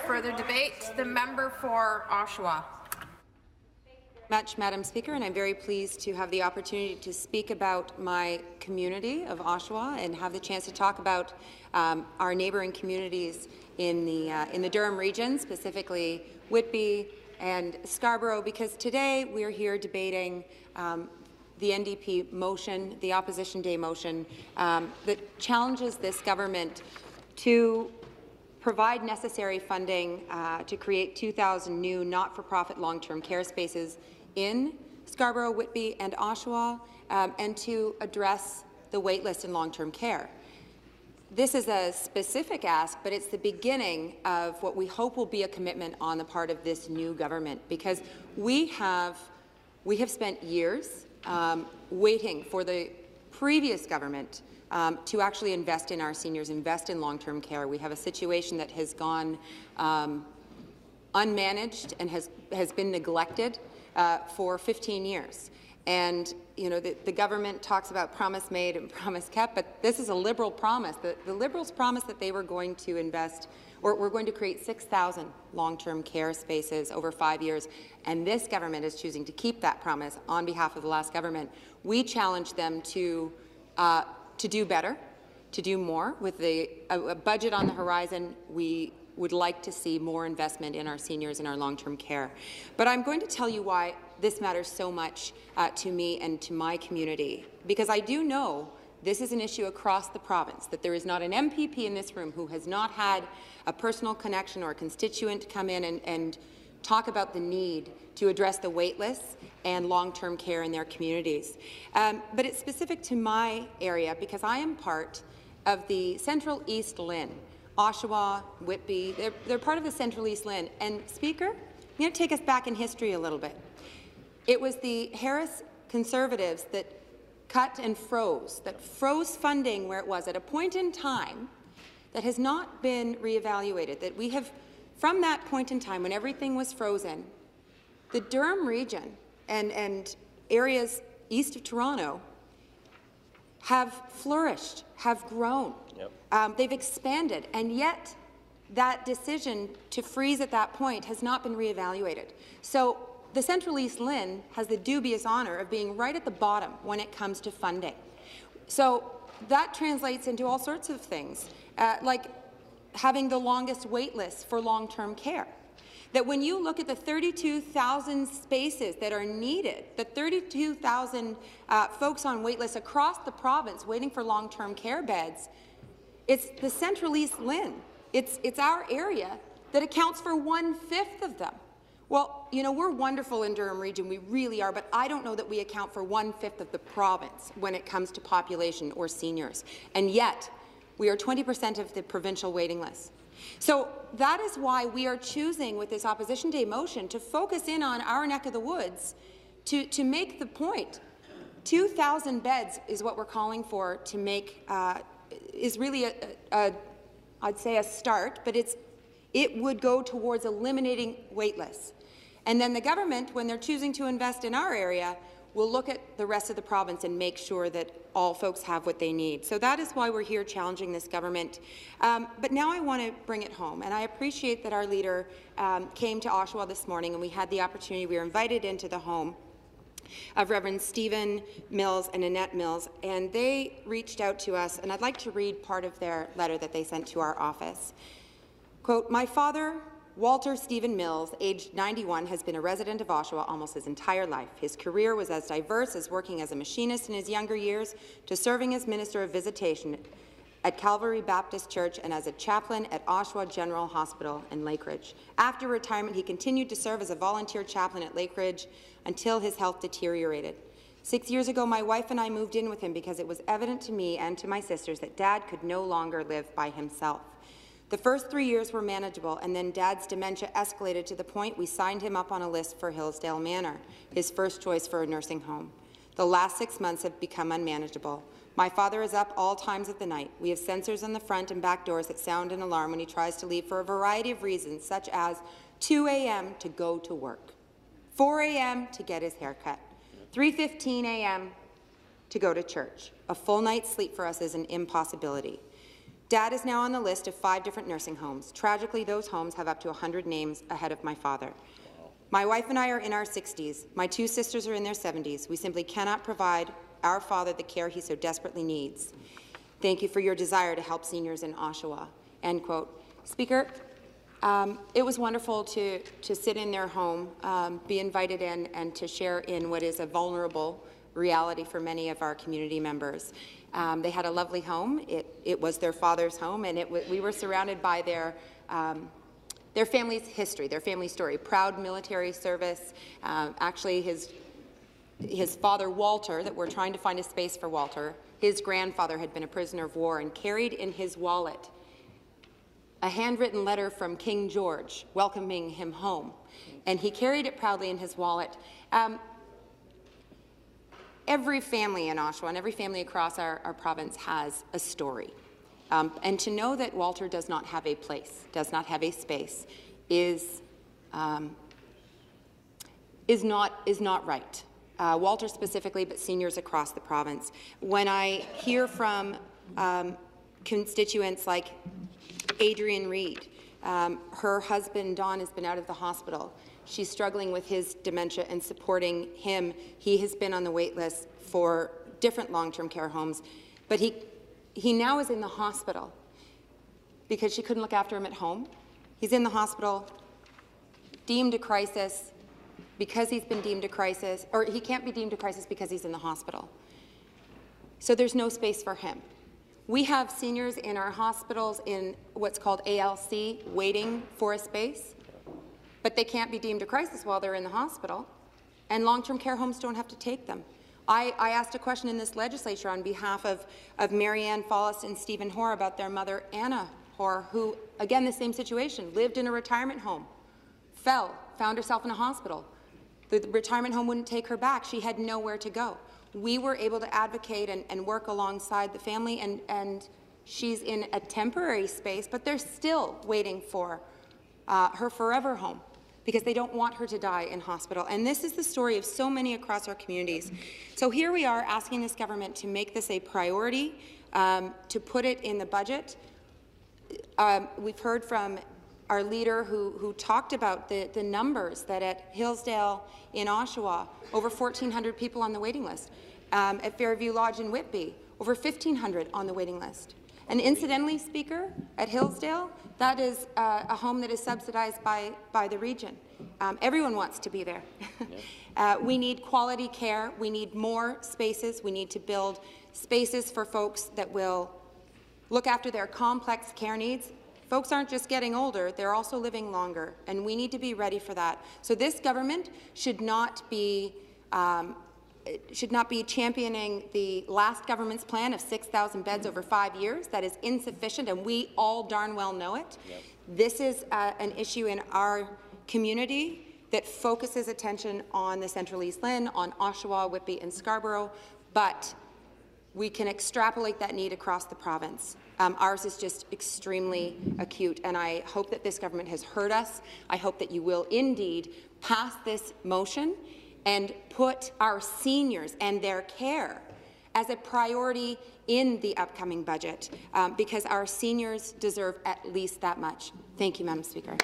further debate. The member for Oshawa. Much, Madam Speaker, and I'm very pleased to have the opportunity to speak about my community of Oshawa and have the chance to talk about our neighbouring communities in the Durham region, specifically Whitby and Scarborough, because today we're here debating the NDP motion, the Opposition Day motion, that challenges this government to provide necessary funding to create 2,000 new not-for-profit long-term care spaces in Scarborough, Whitby and Oshawa, and to address the waitlist in long-term care. This is a specific ask, but it's the beginning of what we hope will be a commitment on the part of this new government, because we have spent years waiting for the previous government to actually invest in our seniors, invest in long-term care. We have a situation that has gone unmanaged and has been neglected for 15 years. And you know, the government talks about promise made and promise kept, but this is a Liberal promise. The Liberals promised that they were going to invest, or we're going to create 6,000 long-term care spaces over 5 years, and this government is choosing to keep that promise on behalf of the last government. We challenge them to do better, to do more. With a budget on the horizon, we would like to see more investment in our seniors and our long-term care. But I'm going to tell you why this matters so much to me and to my community, because I do know this is an issue across the province, that there is not an MPP in this room who has not had a personal connection or a constituent come in and talk about the need to address the wait lists and long-term care in their communities. But it's specific to my area because I am part of the Central East LIHN. Oshawa, Whitby, they're part of the Central East LIHN. And Speaker, I'm going to take us back in history a little bit. It was the Harris Conservatives that cut and froze funding where it was at a point in time that has not been reevaluated, that we have, from that point in time when everything was frozen, the Durham region and areas east of Toronto have flourished, have grown. Yep. They've expanded, and yet that decision to freeze at that point has not been reevaluated. So the Central East LIHN has the dubious honour of being right at the bottom when it comes to funding. So that translates into all sorts of things, like having the longest wait lists for long-term care. That when you look at the 32,000 spaces that are needed, the 32,000 folks on wait lists across the province waiting for long-term care beds, it's the Central East LIHN. It's our area that accounts for 1/5 of them. Well, you know, we're wonderful in Durham region, we really are, but I don't know that we account for 1/5 of the province when it comes to population or seniors. And yet, we are 20% of the provincial waiting list. So that is why we are choosing with this Opposition Day motion to focus in on our neck of the woods to make the point. 2,000 beds is what we're calling for to make, is really I'd say a start, but it would go towards eliminating wait lists. And then the government, when they're choosing to invest in our area, will look at the rest of the province and make sure that all folks have what they need. So that is why we're here challenging this government. But now I want to bring it home, and I appreciate that our leader came to Oshawa this morning and we had the opportunity, we were invited into the home of Reverend Stephen Mills and Annette Mills, and they reached out to us, and I'd like to read part of their letter that they sent to our office. Quote, "My father, Walter Stephen Mills, aged 91, has been a resident of Oshawa almost his entire life. His career was as diverse as working as a machinist in his younger years to serving as Minister of Visitation at Calvary Baptist Church and as a chaplain at Oshawa General Hospital in Lakeridge. After retirement, he continued to serve as a volunteer chaplain at Lakeridge until his health deteriorated. 6 years ago, my wife and I moved in with him because it was evident to me and to my sisters that Dad could no longer live by himself. The first 3 years were manageable, and then Dad's dementia escalated to the point we signed him up on a list for Hillsdale Manor, his first choice for a nursing home. The last 6 months have become unmanageable. My father is up all times of the night. We have sensors on the front and back doors that sound an alarm when he tries to leave for a variety of reasons, such as 2 a.m. to go to work, 4 a.m. to get his haircut, 3:15 a.m. to go to church. A full night's sleep for us is an impossibility. Dad is now on the list of 5 different nursing homes. Tragically, those homes have up to 100 names ahead of my father. My wife and I are in our 60s. My 2 sisters are in their 70s. We simply cannot provide our father the care he so desperately needs. Thank you for your desire to help seniors in Oshawa." End quote. Speaker, it was wonderful to sit in their home, be invited in, and to share in what is a vulnerable reality for many of our community members. They had a lovely home. It was their father's home, and we were surrounded by their family's history, their family story. Proud military service. Actually, his father, Walter, that we're trying to find a space for Walter, his grandfather had been a prisoner of war and carried in his wallet a handwritten letter from King George welcoming him home. And he carried it proudly in his wallet. Every family in Oshawa and every family across our province has a story. And to know that Walter does not have a place, does not have a space, is not right. Walter specifically, but seniors across the province. When I hear from constituents like Adrienne Reed, her husband Don has been out of the hospital. She's struggling with his dementia and supporting him. He has been on the wait list for different long-term care homes, but he now is in the hospital because she couldn't look after him at home. He's in the hospital, deemed a crisis because he's been deemed a crisis, or he can't be deemed a crisis because he's in the hospital. So there's no space for him. We have seniors in our hospitals in what's called ALC waiting for a space, but they can't be deemed a crisis while they're in the hospital, and long-term care homes don't have to take them. I asked a question in this legislature on behalf of Marianne Follis and Stephen Hoare about their mother, Anna Hoare, who, again, the same situation, lived in a retirement home, found herself in a hospital. The retirement home wouldn't take her back. She had nowhere to go. We were able to advocate and work alongside the family, and she's in a temporary space, but they're still waiting for her forever home because they don't want her to die in hospital. And this is the story of so many across our communities. So here we are asking this government to make this a priority, to put it in the budget. We've heard from our leader who talked about the numbers that at Hillsdale in Oshawa, over 1,400 people on the waiting list. At Fairview Lodge in Whitby, over 1,500 on the waiting list. And incidentally, Speaker, at Hillsdale, that is a home that is subsidized by the region. Everyone wants to be there. We need quality care. We need more spaces. We need to build spaces for folks that will look after their complex care needs. Folks aren't just getting older, they're also living longer, and we need to be ready for that. So this government should not be championing the last government's plan of 6,000 beds over 5 years. That is insufficient, and we all darn well know it. Yep. This is an issue in our community that focuses attention on the Central East LIHN, on Oshawa, Whitby and Scarborough, but we can extrapolate that need across the province. Ours is just extremely acute, and I hope that this government has heard us. I hope that you will indeed pass this motion and put our seniors and their care as a priority in the upcoming budget, because our seniors deserve at least that much. Thank you, Madam Speaker.